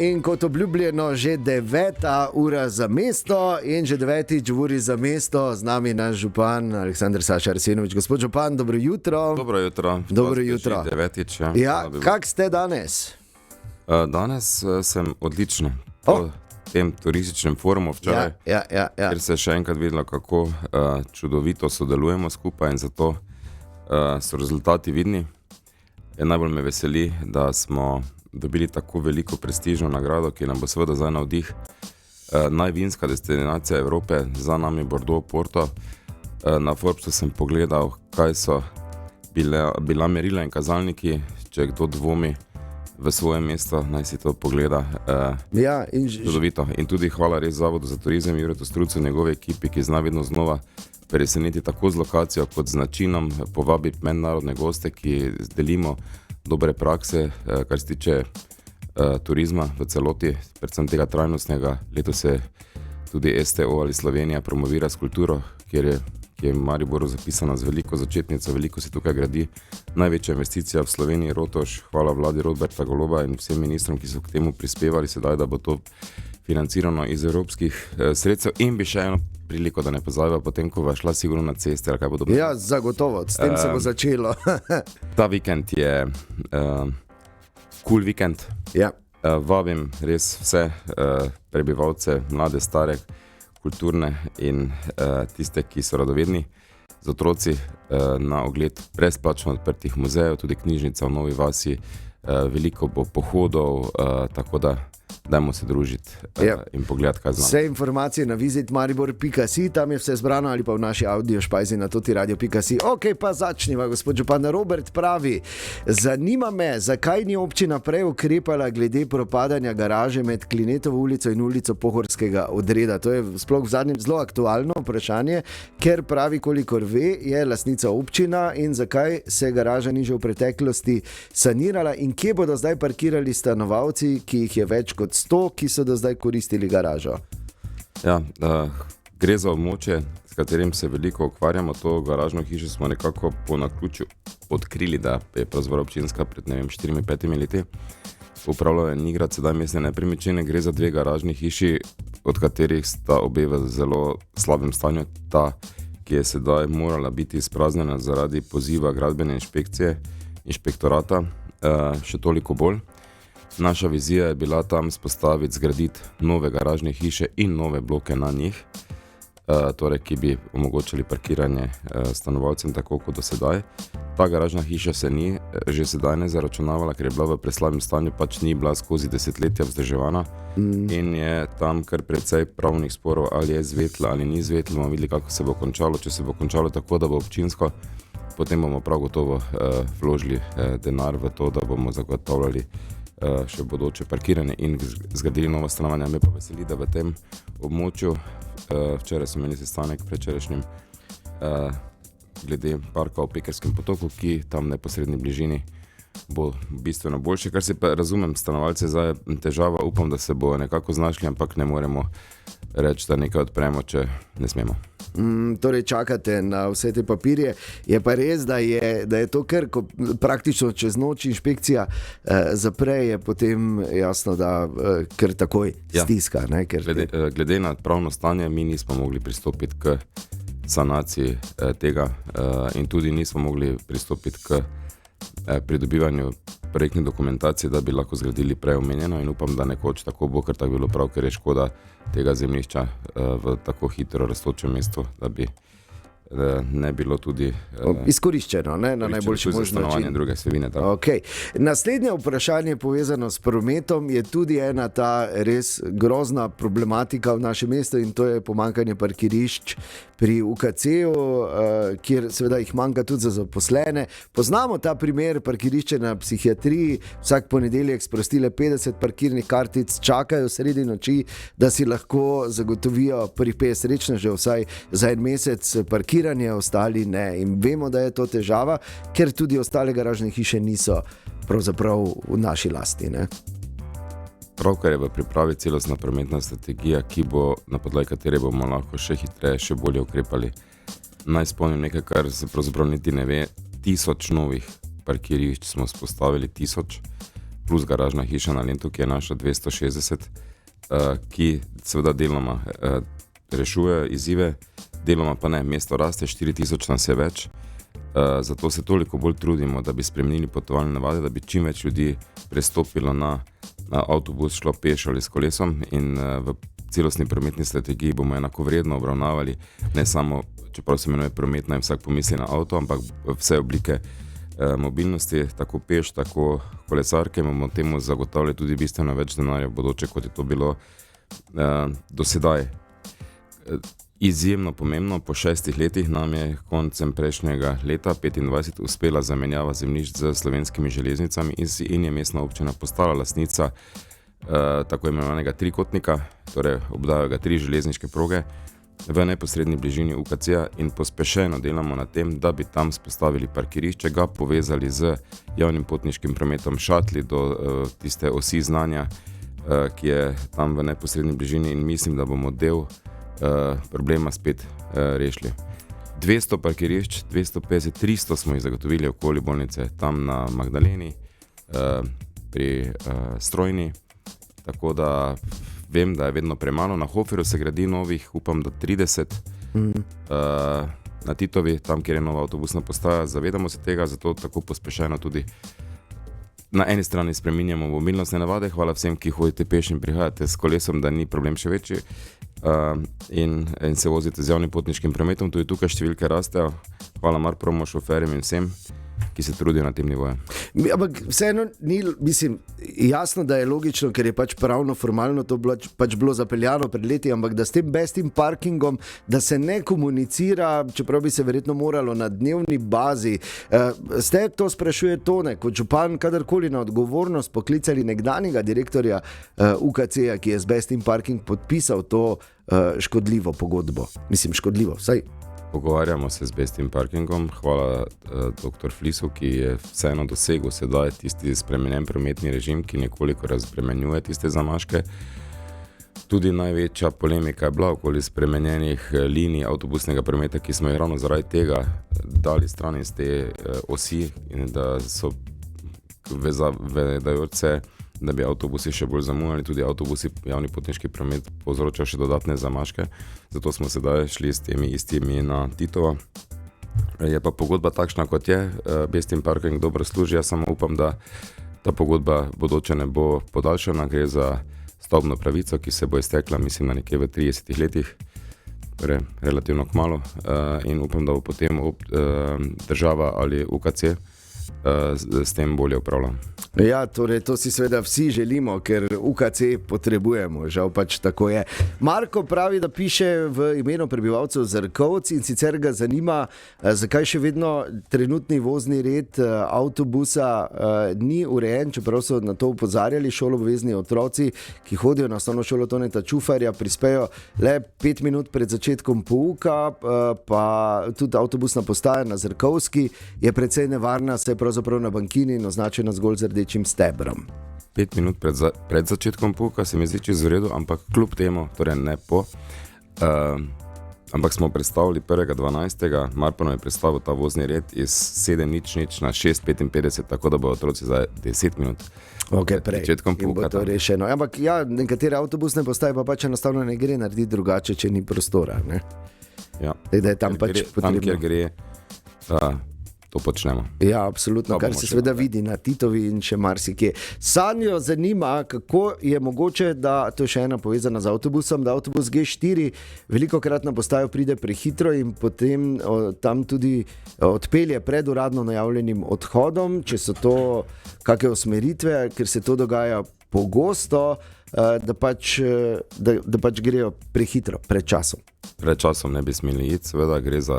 In kot obljubljeno, že 9. ura za mesto in že 9. uri za mesto, z nami naš župan Aleksander Saša Arsenovič. Gospod župan, dobro jutro. Dobro jutro. Dobro jutro. 9. Ja, kak ste danes? Danes sem odlično. Po tem turističnem forumu včeraj, ker se je še enkrat videlo, kako čudovito sodelujemo skupaj in zato so rezultati vidni. Najbolj me veseli, da smo dobili tako veliko prestižno nagrado, ki nam bo seveda zdaj navdih. Najvinska destinacija Evrope, za nami Bordeaux, Porto. Na Forbesu sem pogledal, kaj so bila merila in kazalniki, če kdo dvomi v svoje mesto, naj si to pogleda. Čudovito. In tudi hvala res Zavodu za turizem, Juretu Strucu in njegove ekipi, ki zna vedno znova preseneti tako z lokacijo kot z načinom povabiti mednarodne goste, ki delimo dobre prakse, kar se tiče turizma v celoti, predvsem tega trajnostnega. Letos je tudi STO ali Slovenija promovira s kulturo, kjer je v Mariboru zapisana z veliko začetnico, veliko se tukaj gradi. Največja investicija v Sloveniji, Rotoš, hvala vladi Roberta Goloba in vsem ministrom, ki so k temu prispevali sedaj, da bo to financirano iz evropskih sredstev. In bi še eno priliko, da ne pozabimo, potem ko bo šla sigurno na ceste, ali kaj bo dobro. Ja, zagotovo, s tem se bo začelo. Ta vikend je cool vikend. Ja. Vabim res vse prebivalce, mlade, stare, kulturne in tiste, ki so radovedni z otroci, na ogled brezplačno odprtih muzejev, tudi knjižnica v Novi vasi, veliko bo pohodov, tako da dajmo se družiti in pogledati, kaj znamo. Vse informacije na visitmaribor.si, tam je vse zbrano, ali pa v naši audio špajzi na totiradio.si. Ok, pa začniva, gospod župan. Robert pravi, zanima me, zakaj ni občina prej ukrepala glede propadanja garaže med Klinetovo ulico in ulico Pohorskega odreda. To je sploh v zadnjem zelo aktualno vprašanje, ker pravi, kolikor ve, je lastnica občina in zakaj se garaža ni že v preteklosti sanirala in kje bodo zdaj parkirali stanovalci, ki jih je več kot 100, ki so do zdaj koristili garažo. Ja, gre za območje, s katerim se veliko ukvarjamo. To garažno hišo smo nekako po naključju odkrili, da je pravzaprav občinska pred 4-5 leti. Upravljajo Nigrad, sedaj mestne nepremičnine. Gre za 2 garažni hiši, od katerih sta obe v zelo slabem stanju. Ta, ki je sedaj morala biti izpraznjena zaradi poziva gradbene inšpekcije, inšpektorata, še toliko bolj. Naša vizija je bila tam spostaviti, zgraditi nove garažne hiše in nove bloke na njih, torej, ki bi omogočili parkiranje stanovalcem tako kot do sedaj. Ta garažna hiša se ni že sedaj ne zaračunavala, ker je bila v preslabem stanju, pač ni bila skozi desetletja vzdrževana in je tam kar precej pravnih sporov, ali je zvetla ali ni zvetla. Bomo videli, kako se bo končalo. Če se bo končalo tako, da bo občinsko, potem bomo prav gotovo vložili denar v to, da bomo zagotavljali še bodoče parkiranje in zgradili nova stanovanja. Me pa veseli, da v tem območju, včeraj smo imeli sestanek predvčerajšnjim glede parka v Pekerskem potoku, ki tam v neposredni bližini bo bistveno boljše. Kar se pa razumem, stanovalce zdaj težava, upam, da se bo nekako znašli, ampak ne moremo reči, da nekaj odpremo, če ne smemo. Torej čakate na vse te papirje. Je pa res, da je to kar, ko praktično čez noč inšpekcija zapre, je potem jasno, da kar takoj stiska. Ne? Glede na pravno stanje, mi nismo mogli pristopiti k sanaciji tega in tudi nismo mogli pristopiti k pridobivanju projektne dokumentacije, da bi lahko zgradili prej omenjeno, in upam, da nekoč tako bo, ker tako bilo prav, ker je škoda tega zemljišča v tako hitro rastočem mestu, da bi ne bilo tudi izkoriščeno, ne? Na najboljši možni način. Druge svebine, okay. Naslednje vprašanje povezano s prometom je tudi ena ta res grozna problematika v našem mestu in to je pomanjkanje parkirišč pri UKC-u, kjer seveda jih manjka tudi za zaposlene. Poznamo ta primer, parkirišče na psihiatriji, vsak ponedeljek sprostile 50 parkirnih kartic, čakajo sredi noči, da si lahko zagotovijo pripet srečnežev vsaj za 1 mesec parkiranje, ostali ne. In vemo, da je to težava, ker tudi ostale garažne hiše niso pravzaprav v naši lasti, ne? Pravkar je v pripravi celostna prometna strategija, ki bo, na podlagi katere bomo lahko še hitreje, še bolje ukrepali. Naj spomnim nekaj, kar se pravzaprav niti ne ve. 1000 novih parkirišč smo spostavili, 1000. plus garažna hiša na Lentu, ki je naša 260, ki seveda deloma rešuje izzive, deloma pa ne. Mesto raste, 4000 nas je več, zato se toliko bolj trudimo, da bi spremenili potovalne navade, da bi čim več ljudi prestopilo na avtobus, šlo peš ali s kolesom, in v celostni prometni strategiji bomo enakovredno obravnavali ne samo, čeprav se imenuje prometna in vsak pomisli na avto, ampak vse oblike mobilnosti, tako peš, tako kolesarke, bomo temu zagotavljali tudi bistveno več denarja v bodoče, kot je to bilo do sedaj. Izjemno pomembno, po 6 letih nam je koncem prejšnjega leta, 25, uspela zamenjava zemljišč z Slovenskimi železnicami in je mestna občina postala lastnica tako imenovanega trikotnika, torej obdajo ga 3 železniške proge v neposredni bližini UKC-ja in pospešeno delamo na tem, da bi tam spostavili parkirišče, ga povezali z javnim potniškim prometom, šatli do tiste osi znanja, ki je tam v neposredni bližini, in mislim, da bomo del problema spet rešili. 200 parkirišč, 250, 300 smo jih zagotovili okoli bolnice, tam na Magdaleni, pri Strojni, tako da vem, da je vedno premalo. Na Hoferju se gradi novih, upam, da 30, na Titovi, tam, kjer je nova avtobusna postaja, zavedamo se tega, zato tako pospešeno tudi na eni strani spreminjamo mobilnostne navade. Hvala vsem, ki hodite peš in prihajate s kolesom, da ni problem še večji, in se vozite z javnim potniškim prometom, tudi tukaj številke rastejo. Hvala Marpromo, šoferjem in vsem, ki se trudijo na tem nivoju. Ampak vseeno ni, mislim, jasno, da je logično, ker je pač pravno, formalno to pač bilo zapeljano pred leti, ampak da s tem bestim parkingom, da se ne komunicira, čeprav bi se verjetno moralo na dnevni bazi. Ste, to sprašuje Tone, kot župan, kadarkoli na odgovornost poklicali nekdanjega direktorja UKC-ja, ki je z bestim parking podpisal to škodljivo pogodbo. Mislim, škodljivo, vsaj. Pogovarjamo se z bestim parkingom. Hvala dr. Flisu, ki je vseeno dosegel sedaj tisti spremenjen prometni režim, ki nekoliko razbremenjuje tiste zamaške. Tudi največja polemika je bila okoli spremenjenih linij avtobusnega prometa, ki smo jih ravno zaradi tega dali stran iz te osi, in da so vedajoče, da bi avtobusi še bolj zamujali, tudi avtobusi, javni potniški promet povzročal še dodatne zamaške. Zato smo sedaj šli s temi istimi na Titova. Je pa pogodba takšna, kot je, bestim parking dobro služi. Jaz samo upam, da ta pogodba bodoče ne bo podaljšana. Gre za stavbno pravico, ki se bo iztekla, mislim, na nekje v 30 letih, torej relativno kmalu, in upam, da bo potem država ali UKC s tem bolje upravlja. Ja, torej to si seveda vsi želimo, ker UKC potrebujemo, žal pač tako je. Marko pravi, da piše v imenu prebivalcev Zrkovc, in sicer ga zanima, zakaj še vedno trenutni vozni red avtobusa ni urejen, čeprav so na to opozarjali šoloobvezni otroci, ki hodijo na osnovno šolo Toneta Čufarja, prispejo le 5 minut pred začetkom pouka, pa tudi avtobusna postaja na Zrkovski je precej nevarna, saj pravzaprav na bankini in označena zgolj z rdečim stebrom. 5 minut pred začetkom pouka se mi zdi čisto v redu, ampak kljub temu, torej ne po, ampak smo predstavili 1.12. Marpano je predstavil ta vozni red iz 7.00 na 6.55, tako da bo otroci za 10 minut pred začetkom pouka. To rešeno. Ampak ja, nekatere avtobusne postaje pa pač enostavno ne gre narediti drugače, če ni prostora. Ne? Ja. Da je tam pač potrebno. Tam, kjer gre, to počnemo. Ja, absolutno, kar se seveda vidi na Titovi in še marsikje. Sanjo zanima, kako je mogoče, da, to je še ena povezana z avtobusom, da avtobus G4 velikokrat na postajo pride prehitro in potem tam tudi odpelje pred uradno najavljenim odhodom, če so to kakšne usmeritve, ker se to dogaja pogosto, da pač grejo prehitro, pred časom. Pred časom ne bi smeli iti, seveda gre za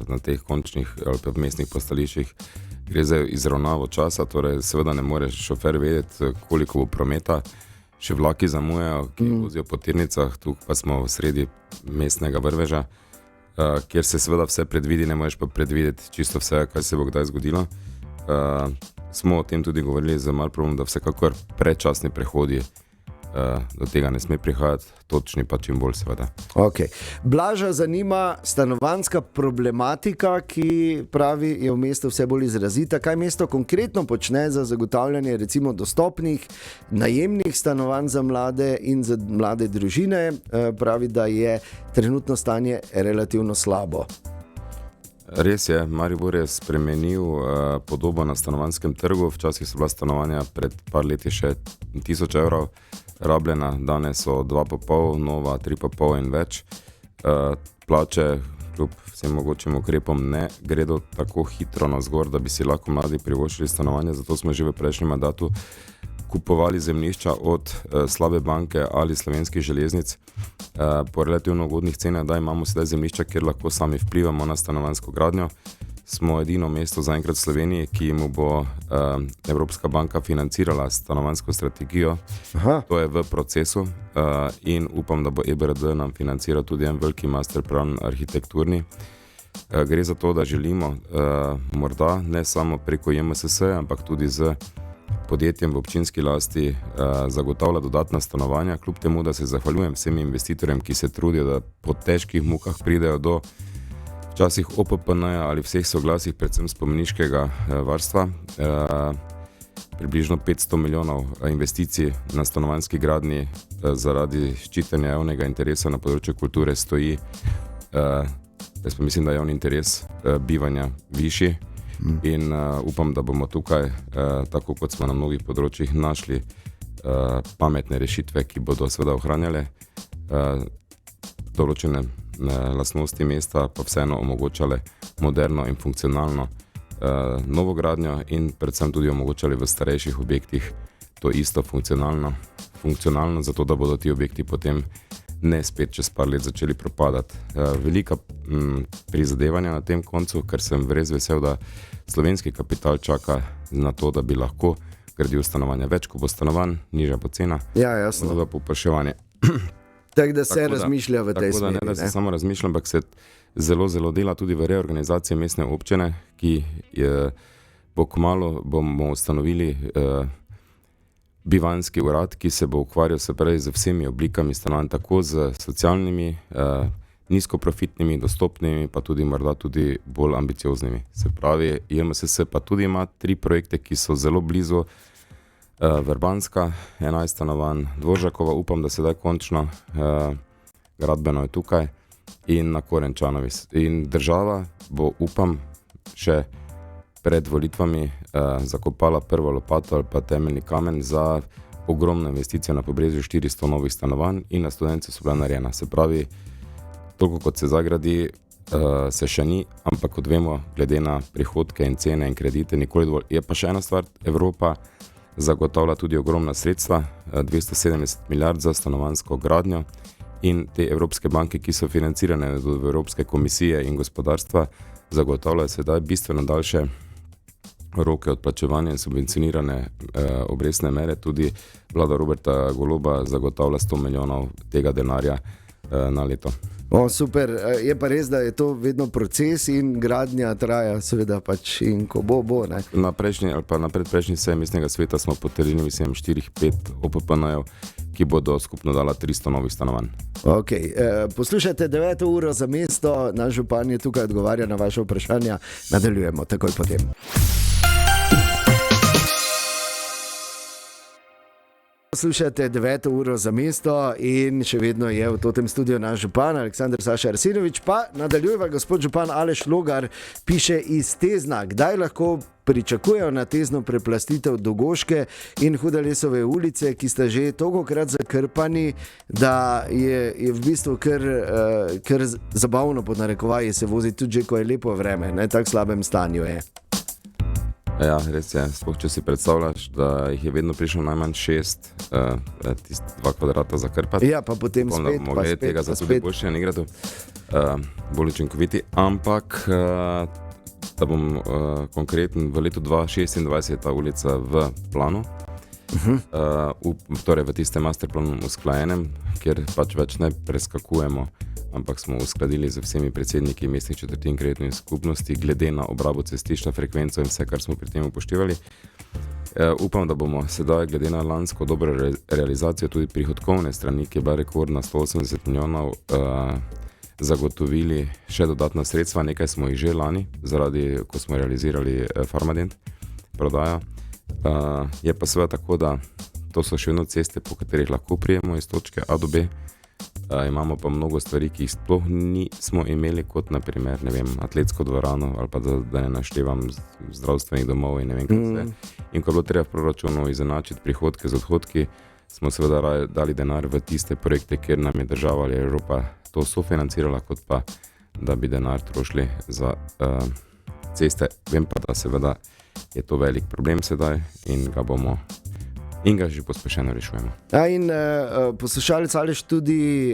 na teh končnih ali pa mestnih postališčih, gre za izravnavo časa, torej seveda ne more šofer vedeti, koliko bo prometa, še vlaki zamujajo, ki vozijo po tirnicah, tu pa smo v sredi mestnega vrveža, kjer se seveda vse predvidi, ne moreš pa predvideti čisto vse, kaj se bo kdaj zgodilo. Smo o tem tudi govorili z Marprom, da vsekakor predčasni prehodi do tega ne sme prihajati, točni pa čim bolj seveda. Okay. Blaža zanima stanovanjska problematika, ki pravi, je v mestu vse bolj izrazita. Kaj mesto konkretno počne za zagotavljanje recimo dostopnih najemnih stanovanj za mlade in za mlade družine? Pravi, da je trenutno stanje relativno slabo. Res je, Maribor je spremenil podobo na stanovanjskem trgu. Včasih so bila stanovanja pred par leti še 1000 evrov rabljena, danes so 2,5, nova 3,5 in več. Plače kljub vsem mogočim ukrepom ne gredo tako hitro navzgor, da bi si lahko mladi privoščili stanovanje, zato smo že v prejšnjem mandatu kupovali zemljišča od slabe banke ali Slovenskih železnic po relativno ugodnih cenah, da imamo sedaj zemljišča, kjer lahko sami vplivamo na stanovanjsko gradnjo. Smo edino mesto zaenkrat v Sloveniji, ki mu bo Evropska banka financirala stanovanjsko strategijo. Aha. To je v procesu in upam, da bo EBRD nam financiral tudi en veliki masterplan arhitekturni. Gre za to, da želimo morda ne samo preko JMSS, ampak tudi z podjetjem v občinski lasti zagotavlja dodatna stanovanja, kljub temu, da se zahvaljujem vsem investitorjem, ki se trudijo, da po težkih mukah pridejo do včasih OPPN-ja ali vseh soglasih, predvsem spomeniškega varstva. Približno 500 milijonov investicij na stanovanjski gradnji zaradi ščitenja javnega interesa na področju kulture stoji. Jaz pa mislim, da je javni interes bivanja višji. In upam, da bomo tukaj, tako kot smo na mnogih področjih, našli pametne rešitve, ki bodo seveda ohranjale določene lastnosti mesta, pa vseeno omogočale moderno in funkcionalno novogradnjo in predvsem tudi omogočali v starejših objektih to isto funkcionalno, zato da bodo ti objekti potem ne spet čez par let začeli propadati. Velika prizadevanja na tem koncu, ker sem res vesel, da slovenski kapital čaka na to, da bi lahko gradil stanovanja. Več, ko bo stanovanj, nižja bo cena, jasno. Zato povpraševanje. Tako da se razmišlja v tej smeri. Tako da se samo razmišljam, ampak se zelo, zelo dela tudi v reorganizaciji mestne občine, ki bo kmalu bomo ustanovili bivanjski urad, ki se bo ukvarjal se pravi z vsemi oblikami stanovanj, tako z socialnimi, nizkoprofitnimi, dostopnimi, pa tudi morda tudi bolj ambicioznimi. Se pravi, JMSS pa tudi ima 3 projekte, ki so zelo blizu. Vrbanska, 11 stanovanj, Dvoržakova, upam, da sedaj končno gradbeno je tukaj, in na Korenčanovi. In država bo, upam, še pred volitvami zakopala prvo lopato ali pa temeljni kamen za ogromno investicijo na Pobrežju, 400 novih stanovanj in na Studence so bila narejena. Se pravi, toliko kot se zagradi, se še ni, ampak kot vemo, glede na prihodke in cene in kredite, nikoli dovolj. Je pa še ena stvar, Evropa zagotavlja tudi ogromna sredstva, 270 milijard za stanovanjsko gradnjo, in te evropske banke, ki so financirane od Evropske komisije in gospodarstva, zagotavljajo sedaj bistveno daljše roke odplačevanja in subvencionirane obrestne mere. Tudi vlada Roberta Goloba zagotavlja 100 milijonov tega denarja na leto. Super, je pa res, da je to vedno proces in gradnja traja seveda pač in ko bo, ne? Na prejšnji ali pa na predprejšnji seji mestnega sveta smo potrdili, mislim, 4-5 OPPN-jev, ki bodo skupno dala 300 novih stanovanj. Ok, poslušajte 9. uro za mesto, naš župan je tukaj, odgovarja na vaše vprašanja, nadaljujemo takoj potem. Poslušate 9. uro za mesto in še vedno je v tem studiu naš župan Aleksander Saša Arsenovič, pa nadaljujeva gospod župan Aleš Logar, piše iz Tezna. Kdaj lahko pričakujejo na Tezno preplastitev Dogoške in Hudalesove ulice, ki sta že tolikokrat zakrpani, da je v bistvu kar zabavno pod narekovaji se vozi, tudi že ko je lepo vreme, ne, tako slabem stanju je. Ja, res je. Sploh, če si predstavljaš, da jih je vedno prišlo najmanj 6, tisti 2 kvadrata zakrpati. Ja, pa potem spet, pa spet, tega za tudi boljše ne igrati, bolj učinkoviti. Ampak, da bom konkreten, v letu 2026 ta ulica v planu. torej v tistem masterplanu usklajenem, kjer pač več ne preskakujemo, ampak smo uskladili z vsemi predsedniki mestnih četrtin kreditnih skupnosti glede na obrabo cestišča, frekvenco in vse, kar smo pri tem upoštevali. Upam, da bomo sedaj glede na lansko dobro realizacijo tudi prihodkovne strani, ki je bila rekordna 180 milijonov, zagotovili še dodatna sredstva. Nekaj smo jih že lani, zaradi, ko smo realizirali Farmadent prodajo. Je pa seveda tako, da to so še vedno ceste, po katerih lahko prijemo iz točke A do B. Imamo pa mnogo stvari, ki jih sploh nismo imeli, kot naprimer, ne vem, atletsko dvorano ali pa da ne naštevam zdravstvenih domov in ne vem kaj vse. In ko je bilo treba v proračunu izenačiti prihodke z odhodki, smo seveda dali denar v tiste projekte, kjer nam je država ali Evropa to sofinancirala, kot pa da bi denar trošili za ceste. Vem pa, da seveda je to velik problem sedaj in ga že pospešeno rešujemo. Poslušalec Aleš tudi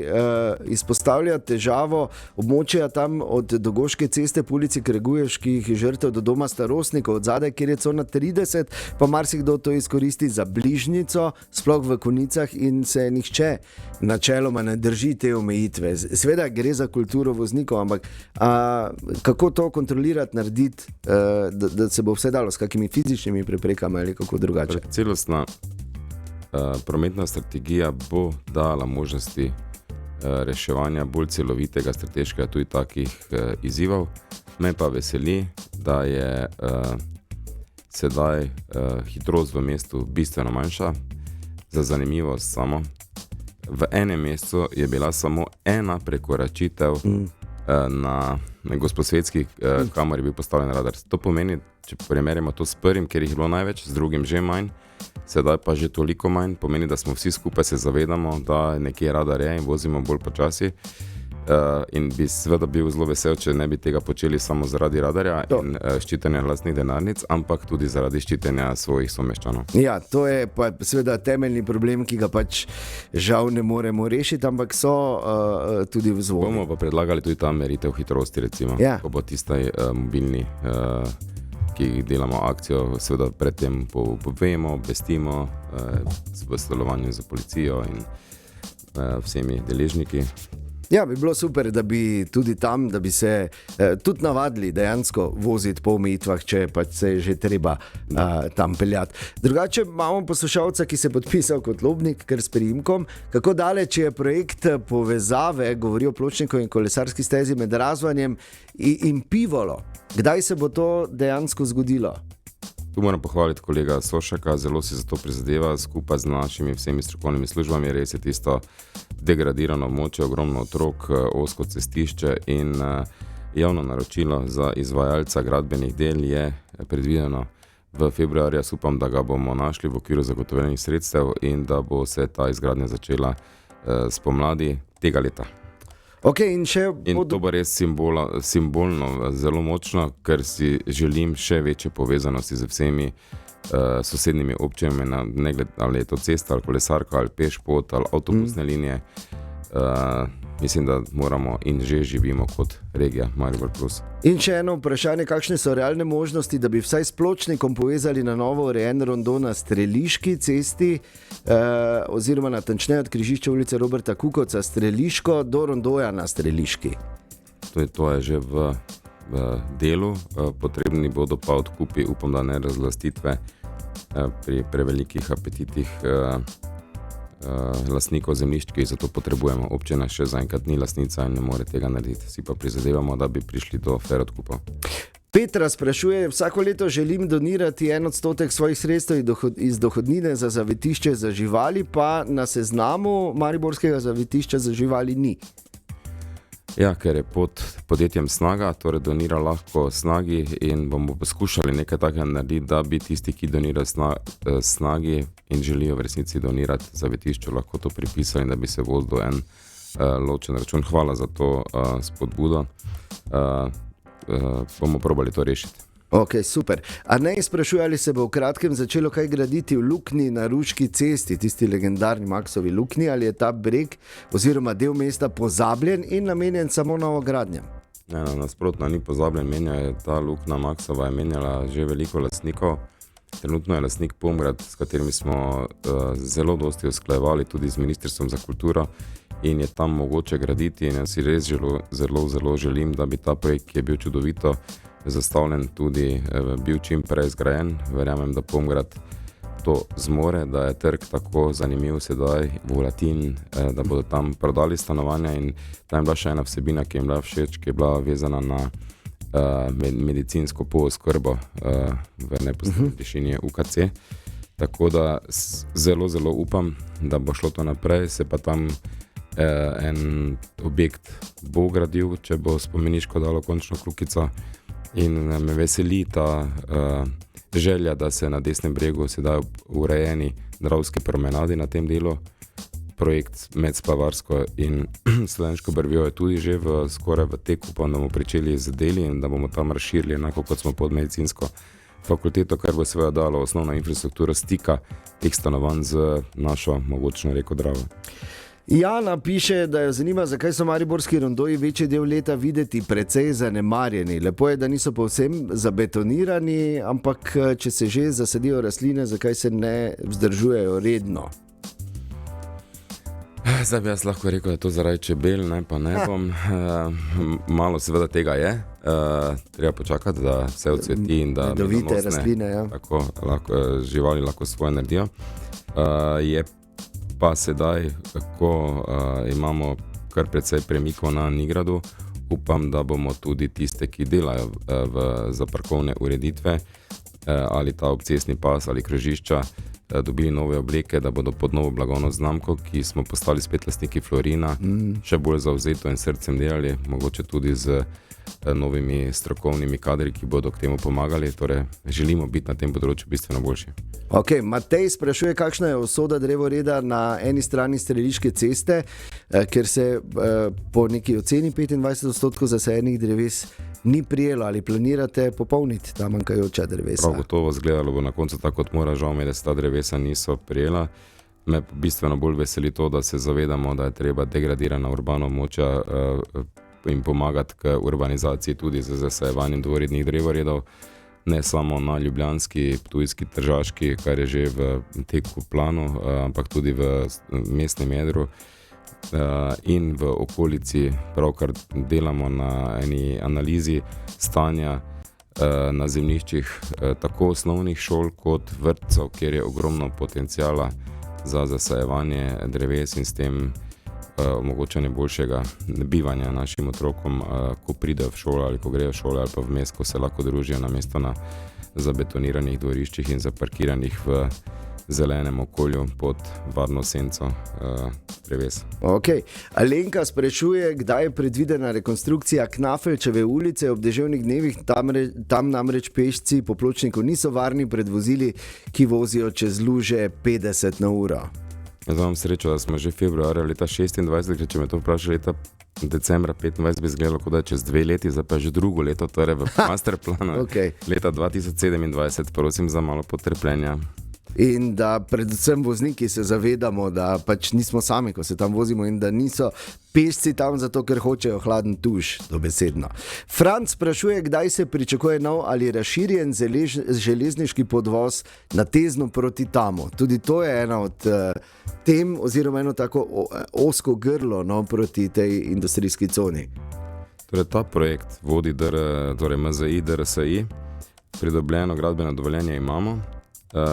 izpostavlja težavo območja tam od Dogoške ceste po ulici Kregujeških žrtev do doma starostnikov od zadaj, kjer je cona 30, pa marsikdo to izkoristi za bližnjico, sploh v konicah, in se nihče načeloma ne drži te omejitve. Seveda gre za kulturo voznikov, ampak kako to kontrolirati, narediti, da se bo vse dalo, s kakimi fizičnimi preprekami ali kako drugače? Celostna prometna strategija bo dala možnosti reševanja bolj celovitega strateškega tudi takih izzivov. Me pa veseli, da je sedaj hitrost v mestu bistveno manjša. Za zanimivost samo, v enem mestu je bila samo ena prekoračitev na Gosposvetski, kamor je bil postavljen radar. To pomeni, če primerjamo to s prvim, kjer jih je bilo največ, z drugim že manj, sedaj pa že toliko manj, pomeni, da smo vsi skupaj se zavedamo, da nekje radar je in vozimo bolj počasi. In bi seveda bil zelo vesel, če ne bi tega počeli samo zaradi radarja in ščitenja lastnih denarnic, ampak tudi zaradi ščitenja svojih someščanov. Ja, to je pa seveda temeljni problem, ki ga pač žal ne moremo rešiti, ampak so tudi vzvodi. Bomo pa predlagali tudi ta meritev hitrosti, recimo, ko bo tistaj mobilni, ki delamo akcijo, seveda predtem povemo, obvestimo v sodelovanju z policijo in vsemi deležniki. Ja, bi bilo super, da bi tudi tam, da bi se tudi navadili dejansko voziti po omejitvah, če pač se je že treba tam peljati. Drugače imamo poslušalca, ki se je podpisal kot Lobnik, ker s priimkom. Kako daleč je projekt povezave, govori o pločniku in kolesarski stezi med Razvanjem in Pivolo? Kdaj se bo to dejansko zgodilo? Tu moram pohvaliti kolega Sošaka, zelo si za to prizadeva skupaj z našimi vsemi strokovnimi službami. Res je tisto degradirano območje, ogromno otrok, ozko cestišče in javno naročilo za izvajalca gradbenih del je predvideno v februarju. Upam, da ga bomo našli v okviru zagotovljenih sredstev in da bo se ta izgradnja začela spomladi tega leta. Okay, in to bo res simbolno zelo močno, ker si želim še večje povezanosti z vsemi sosednjimi občinami, ne glede ali je to cesta, ali kolesarka, ali pešpot, ali avtobusne linije. Mislim, da moramo in že živimo kot regija Maribor Plus. In še eno vprašanje, kakšne so realne možnosti, da bi vsaj s Pločnikom povezali na novo urejen rondo na Streliški cesti, oziroma natančneje od križišča ulice Roberta Kukovca Streliško do rondoja na Streliški? To je že v delu, potrebni bodo pa odkupi, upam, da ne razlastitve pri prevelikih apetitih lastnikov zemljišč, ki zato potrebujemo. Občina še zaenkrat ni lastnica in ne more tega narediti. Si pa prizadevamo, da bi prišli do fair odkupov. Petra sprašuje, vsako leto želim donirati 1% svojih sredstev iz dohodnine za zavetišče za živali, pa na seznamu Mariborskega zavetišča za živali ni. Ja, ker je pod podjetjem Snaga, torej donira lahko Snagi in bomo poskušali nekaj takega narediti, da bi tisti, ki donirajo Snagi in želijo v resnici donirati zavetišču, lahko to pripisali, da bi se vozil en ločen račun. Hvala za to spodbudo. Bomo probali to rešiti. Ok, super. A ne sprašuje, ali se bo v kratkem začelo kaj graditi v luknji na Ruški cesti, tisti legendarni Maksovi luknji, ali je ta breg oziroma del mesta pozabljen in namenjen samo novogradnjam? Ne, nasprotno, ni pozabljen, ta luknja Maksova je menjala že veliko lastnikov. Trenutno je lastnik Pomgrad, s katerimi smo zelo dosti usklajevali tudi z Ministrstvom za kulturo in je tam mogoče graditi in jaz si res zelo želim, da bi ta projekt, ki je bil čudovito zastavljen, tudi bil čim prej zgrajen. Verjamem, da Pomgrad to zmore, da je trg tako zanimiv sedaj, volatilen, da bodo tam prodali stanovanja in tam je bila še ena vsebina, ki je bila všeč, ki je bila vezana na medicinsko pooskrbo v neposredni bližini UKC. Tako da zelo upam, da bo šlo to naprej, se pa tam en objekt bo gradil, če bo spomeniško dalo končno kljukico in me veseli ta želja, da se na desnem bregu sedaj urejeni Dravski promenadi na tem delu. Projekt med Spavarsko in Slovensko Brvjo je tudi že skoraj v teku, pa da bomo pričeli z deli in da bomo tam razširili, enako kot smo pod medicinsko fakulteto, kar bo seveda dalo osnovno infrastrukturo stika teh stanovanj z našo mogočno reko Dravo. Jana piše, da jo zanima, zakaj so mariborski rondoji večji del leta videti precej zanemarjeni. Lepo je, da niso povsem zabetonirani, ampak če se že zasadijo rastline, zakaj se ne vzdržujejo redno? Zdaj bi jaz lahko rekel, da je to zaradi čebel, ne, pa ne bom. Malo seveda tega je. Treba počakati, da se odsveti in da medovite rastline, ja. Tako živali lahko svoje naredijo. Je pa sedaj, ko imamo kar precej premikov na Nigradu, upam, da bomo tudi tiste, ki delajo za parkovne ureditve, ali ta obcestni pas ali krožišča, dobili nove obleke, da bodo pod novo blagovno znamko, ki smo postali spet lastniki Florina, še bolj zavzeto in srcem delali, mogoče tudi z novimi strokovnimi kadri, ki bodo k temu pomagali, torej želimo biti na tem področju bistveno boljši. Ok, Matej sprašuje, kakšna je usoda drevoreda na eni strani Streliške ceste, ker se po neki oceni 25% zasajenih dreves ni prijelo, ali planirate popolniti ta manjkajoča drevesa? Prav gotovo zgledalo bo na koncu tako, kot mora, žal mi, da se ta drevesa niso prijela. Me bistveno bolj veseli to, da se zavedamo, da je treba degradirana urbana območja in pomagati k urbanizaciji tudi z zasajevanjem dvorednih drevoredov, ne samo na ljubljanski, ptujski, tržaški, kar je že v teku planu, ampak tudi v mestnem jedru in v okolici, pravkar delamo na eni analizi stanja na zemljiščih tako osnovnih šol kot vrtcev, kjer je ogromno potencijala za zasajevanje dreves in s tem omogočanje boljšega bivanja našim otrokom, ko pridejo v šolo ali ko grejo v šolo ali pa vmes, ko se lahko družijo namesto na zabetoniranih dvoriščih in zaparkiranih v zelenem okolju pod varno senco dreves. Ok, Alenka sprašuje, kdaj je predvidena rekonstrukcija Knafelčeve ulice ob deževnih dnevih, tam namreč pešci po pločniku niso varni pred vozili, ki vozijo čez luže 50 na uro. Jaz imam srečo, da smo že februarja leta 26, če me to vpraša leta decembra 25, bi izgledalo, kot da je čez 2 leti, zdaj pa že drugo leto, torej v masterplanu leta 2027, prosim za malo potrpljenja. In da predvsem vozniki se zavedamo, da pač nismo sami, ko se tam vozimo in da niso pešci tam zato, ker hočejo hladen tuš, dobesedno. Franc sprašuje, kdaj se pričakuje nov ali razširjen železniški podvoz na Tezno proti Tamu. Tudi to je ena od tem oziroma eno tako ozko grlo proti tej industrijski coni. Torej ta projekt vodi torej MZI, DRSI, pridobljeno gradbeno dovoljenje imamo.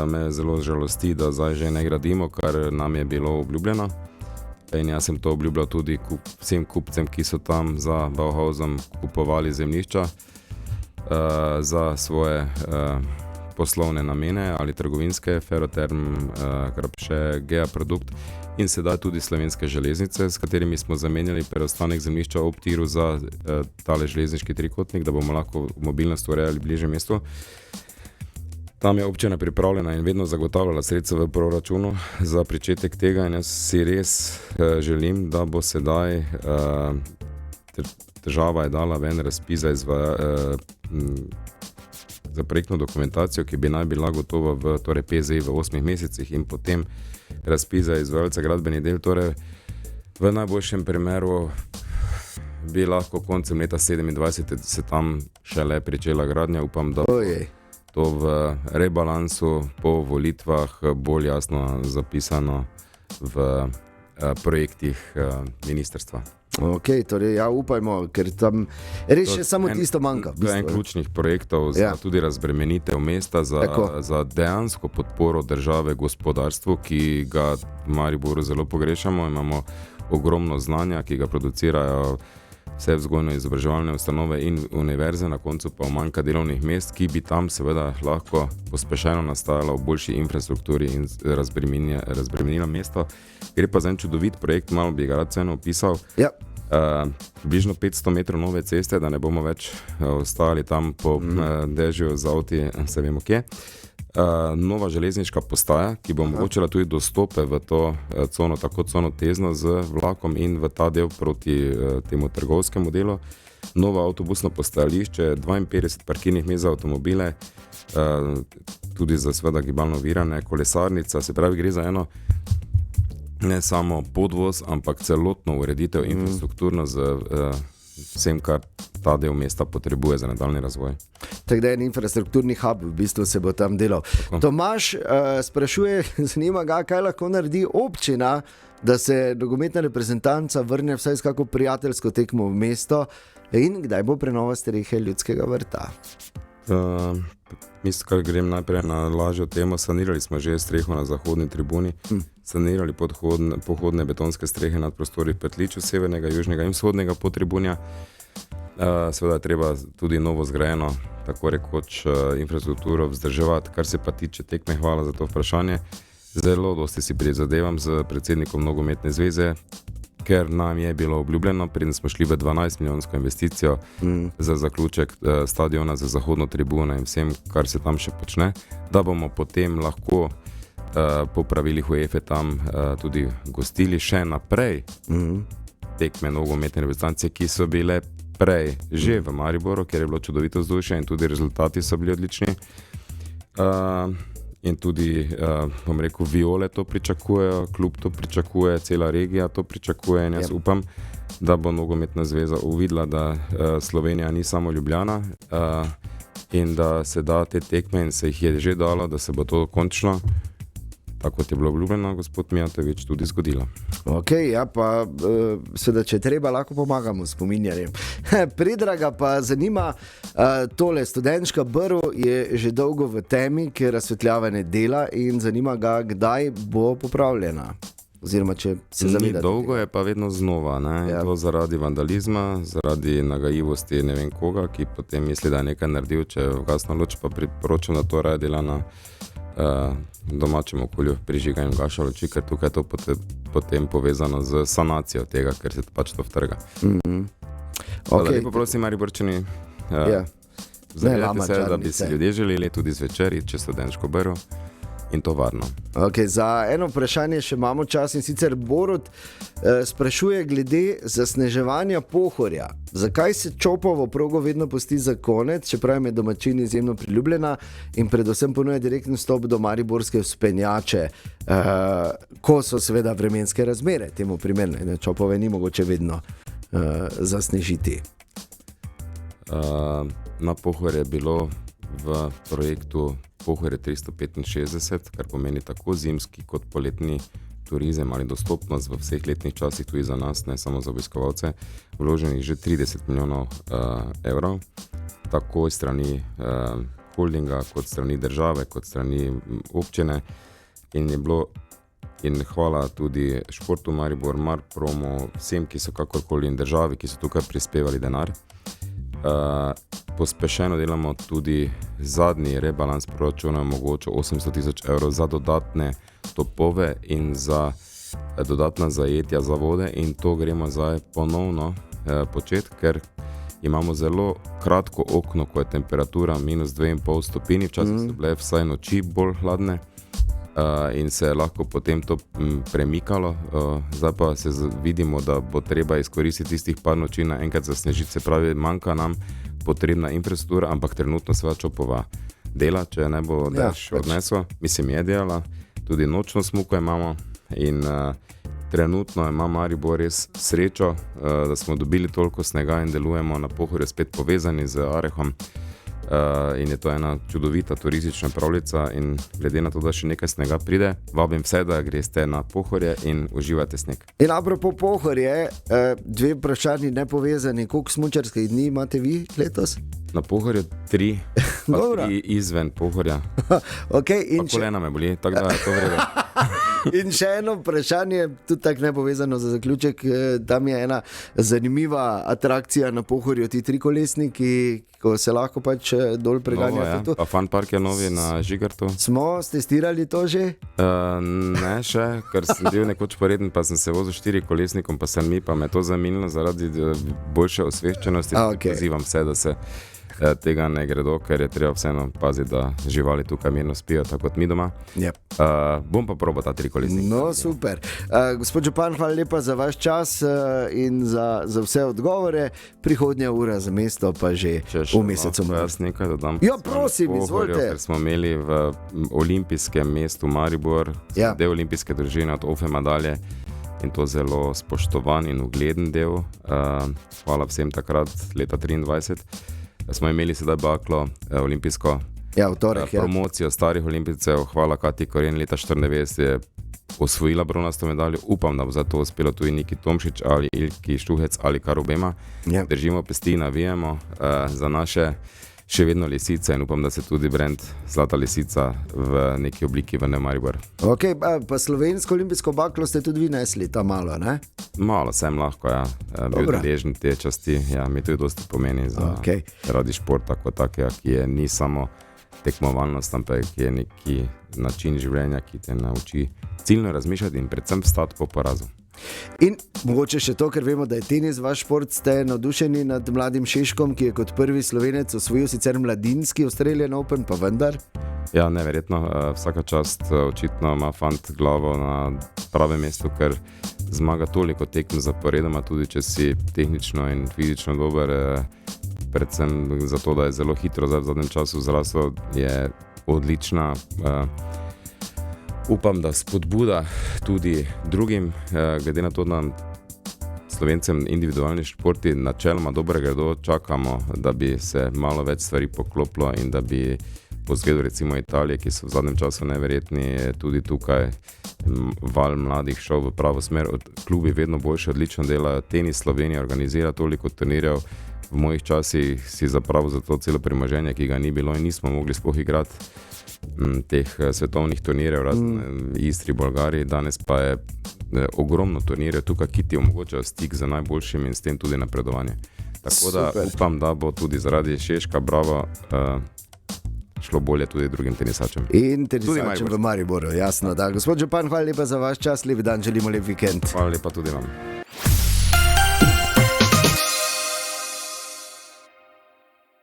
Me zelo žalosti, da zdaj že ne gradimo, kar nam je bilo obljubljeno. In jaz sem to obljubljal tudi vsem kupcem, ki so tam za Bauhausom kupovali zemljišča za svoje poslovne namene ali trgovinske, Ferroterm, Krapše, Gea Produkt in sedaj tudi Slovenske železnice, s katerimi smo zamenjali preostanek zemljišča ob tiru za tale železniški trikotnik, da bomo lahko mobilnost urejali bliže mestu. Tam je občina pripravljena in vedno zagotavljala sredstva v proračunu za pričetek tega in jaz si res želim, da bo sedaj država je dala ven razpis za projektno dokumentacijo, ki bi naj bila gotova v torej PZI v 8 mesecih in potem razpis za izvajalca gradbeni del, torej v najboljšem primeru bi lahko koncem leta 27 se tam šele pričela gradnja, upam, da to v rebalansu po volitvah bolj jasno zapisano v projektih ministrstva. Ok, torej ja, upajmo, ker tam res še samo tisto manjka. To je en ključnih projektov za tudi razbremenitev mesta, za dejansko podporo države gospodarstvu, ki ga v Mariboru zelo pogrešamo. Imamo ogromno znanja, ki ga producirajo vse vzgojno-izobraževalne ustanove in univerze, na koncu pa manjka delovnih mest, ki bi tam seveda lahko pospešeno nastajala v boljši infrastrukturi in razbremenila mesto. Gre pa za en čudovit projekt, malo bi ga rad vseeno opisal. Ja. Približno 500 metrov nove ceste, da ne bomo več ostali tam po dežju z avti, se vemo kje. Nova železniška postaja, ki bo omogočila tudi dostope v to cono, tako cono Tezno z vlakom in v ta del proti temu trgovskemu delu. Novo avtobusno postajališče, 52 parkirnih mest za avtomobile, tudi za seveda gibalno ovirane, kolesarnica, se pravi gre za eno ne samo podvoz, ampak celotno ureditev infrastrukturno z vsem, kar ta del mesta potrebuje za nadaljni razvoj. Tako da je en infrastrukturni hub, v bistvu se bo tam delal. Tako. Tomaž sprašuje, zanima ga, kaj lahko naredi občina, da se nogometna reprezentanca vrne vsaj s kako prijateljsko tekmo v mesto in kdaj bo prenova strehe Ljudskega vrta. Mislim, kar grem najprej na lažjo temo. Sanirali smo že streho na zahodni tribuni, sanirali pohodne betonske strehe nad prostori Petliču, severnega, južnega in vzhodnega podtribunja. Seveda je treba tudi novo zgrajeno, tako rekoč, infrastrukturo vzdrževati. Kar se pa tiče tekme, hvala za to vprašanje. Zelo dosti si prizadevam z predsednikom Nogometne zveze, ker nam je bilo obljubljeno, preden smo šli v 12-milijonsko investicijo za zaključek stadiona za zahodno tribuno in vsem, kar se tam še počne, da bomo potem lahko po pravilih UEFA tam tudi gostili še naprej tekme nogometne reprezentance, ki so bile prej že v Mariboru, kjer je bilo čudovito vzdušje in tudi rezultati so bili odlični. In tudi, bom rekel, Viole to pričakujejo, klub to pričakuje, cela regija to pričakuje in jaz upam, da bo Nogometna zveza uvidela, da Slovenija ni samo Ljubljana in da se da te tekme in se jih je že dalo, da se bo to končno, tako kot je bilo obljubljeno, gospod Mijatović, tudi zgodilo. Ok, ja pa seveda, če treba, lahko pomagamo spominjarjem. Predraga pa zanima tole, Studenčka brv je že dolgo v temi, ker razsvetljavanje dela in zanima ga, kdaj bo popravljena. Oziroma, če se zavedate. Dolgo je pa vedno znova, ne? Ja. To zaradi vandalizma, zaradi nagajivosti ne vem koga, ki potem misli, da je nekaj naredil, če je ugasna luč, pa priporočam, da to raje dela na domačem okolju, prižiganjem gaša luči, ker tukaj je to potem povezano z sanacijo tega, ker se pač to vtrga. Okay. Lepo prosim, Mariborčani, zavedajte se, da bi se ljudje želeli tudi zvečer iti čez Studenčko brv in to varno. Okay, za eno vprašanje še imamo čas in sicer Borut sprašuje glede zasneževanja Pohorja. Zakaj se Čopovo progo vedno pusti za konec, čeprav je med domačini izjemno priljubljena in predvsem ponuja direktni vstop do mariborske vzpenjače, ko so seveda vremenske razmere temu primerne. Čopove ni mogoče vedno zasnežiti. Na Pohor je bilo v projektu Pohorje 365, kar pomeni tako zimski kot poletni turizem ali dostopnost v vseh letnih časih tudi za nas, ne samo za obiskovalce, vloženih že 30 milijonov evrov, tako iz strani holdinga, kot strani države, kot strani občine in je bilo in hvala tudi Športu Maribor, Marpromu, vsem, ki so kakorkoli in državi, ki so tukaj prispevali denar. Pospešeno delamo tudi zadnji rebalans proračuna, mogoče 800 tisoč evrov za dodatne topove in za dodatna zajetja za vode in to gremo zdaj ponovno početi, ker imamo zelo kratko okno, ko je temperatura -2,5 stopinji, včasih so bile vsaj noči bolj hladne in se je lahko potem to premikalo, zdaj pa se vidimo, da bo treba izkoristiti tistih par noči na enkrat zasnežiti, se pravi, manjka nam potrebna infrastruktura, ampak trenutno sva Čopova dela, če ne bo dež odneslo, mislim je delala, tudi nočno smuko imamo in trenutno ima Maribor res srečo, da smo dobili toliko snega in delujemo na Pohorju spet povezani z Arehom, in je to ena čudovita turistična pravljica in glede na to, da še nekaj snega pride, vabim vse, da greste na Pohorje in uživate sneg. In apropo Pohorje, dve vprašanji nepovezani, koliko smučarskih dni imate vi letos? Na Pohorju 3, pa 3 izven Pohorja. Okay, pa kolena me boli, tako da je to vredno. In še eno vprašanje, tudi tako nepovezano za zaključek, tam je ena zanimiva atrakcija na Pohorju, ti trikolesniki, ko se lahko pač dol preganjate. Ja. Pa Fun Park je novi na Žigartu. Smo testirali to že? Ne še, ker sem bil nekoč poreden, pa sem se vozil 4 kolesnikom, pa sem mi, pa me to zaminilo zaradi boljše osveščenosti. Pozivam vse, da se tega ne gredo, ker je treba vseeno paziti, da živali tukaj mirno spijo, tako kot mi doma. Yep. Bom pa probal ta 3 kolesnik. No, super. Gospod župan, hvala lepa za vaš čas in za vse odgovore. Prihodnja ura za mesto pa že v mesecu. Jaz nekaj dodam. Ja, prosim, izvolite. Ker smo imeli v olimpijskem mestu Maribor, del olimpijske družine od OFEM-a dalje, in to zelo spoštovan in ugleden del. Hvala vsem takrat, leta 23. Smo imeli sedaj baklo olimpijsko promocijo starih olimpijcev. Hvala Kati Koren, leta 94 je osvojila bronasto medaljo. Upam, da bo za to uspelo tudi Niki Tomšič ali Ilki Štuhec ali kar obema. Držimo pesti, navijemo za naše še vedno lisice in upam, da se tudi brand Zlata lisica v neki obliki vrne v Maribor. Ok, pa slovensko olimpijsko baklo ste tudi vi nesli tam malo, ne? Malo sem lahko, ja. Bil deležen te časti, ja, mi to je dosti pomeni za radi športa kot takega, ki je ni samo tekmovalnost, ampak je neki način življenja, ki te nauči ciljno razmišljati in predvsem stati po porazu. In mogoče še to, ker vemo, da je tenis vaš šport, ste navdušeni nad mladim Šeškom, ki je kot prvi Slovenec osvojil sicer mladinski Australian Open, pa vendar? Ja, neverjetno, vsaka čast, očitno ima fant glavo na pravem mestu, ker zmaga toliko tekm zaporedoma, tudi če si tehnično in fizično dober, predvsem zato, da je zelo hitro v zadnjem času zrasel, je odlična. Upam, da spodbuda tudi drugim, glede na to, da Slovencem individualni športi načeloma dobro gredo, čakamo, da bi se malo več stvari poklopilo in da bi po zgledu recimo Italije, ki so v zadnjem času neverjetni, tudi tukaj val mladih šel v pravo smer. Klubi vedno boljše, odlično delajo. Tenis Slovenija organizira toliko turnirjev. V mojih časih si zapravo za to celo premoženje, ki ga ni bilo in nismo mogli sploh igrati teh svetovnih turnirjev, razen Istri, Bolgariji. Danes pa je ogromno turnirjev tukaj, ki ti omogočajo stik z najboljšimi in s tem tudi napredovanje. Tako da upam, da bo tudi zaradi Šeška, bravo, šlo bolje tudi drugim tenisačem. In tenisačem v Mariboru, jasno. Da. Gospod župan, hvala lepa za vaš čas, lep dan, želimo lep vikend. Hvala lepa tudi vam.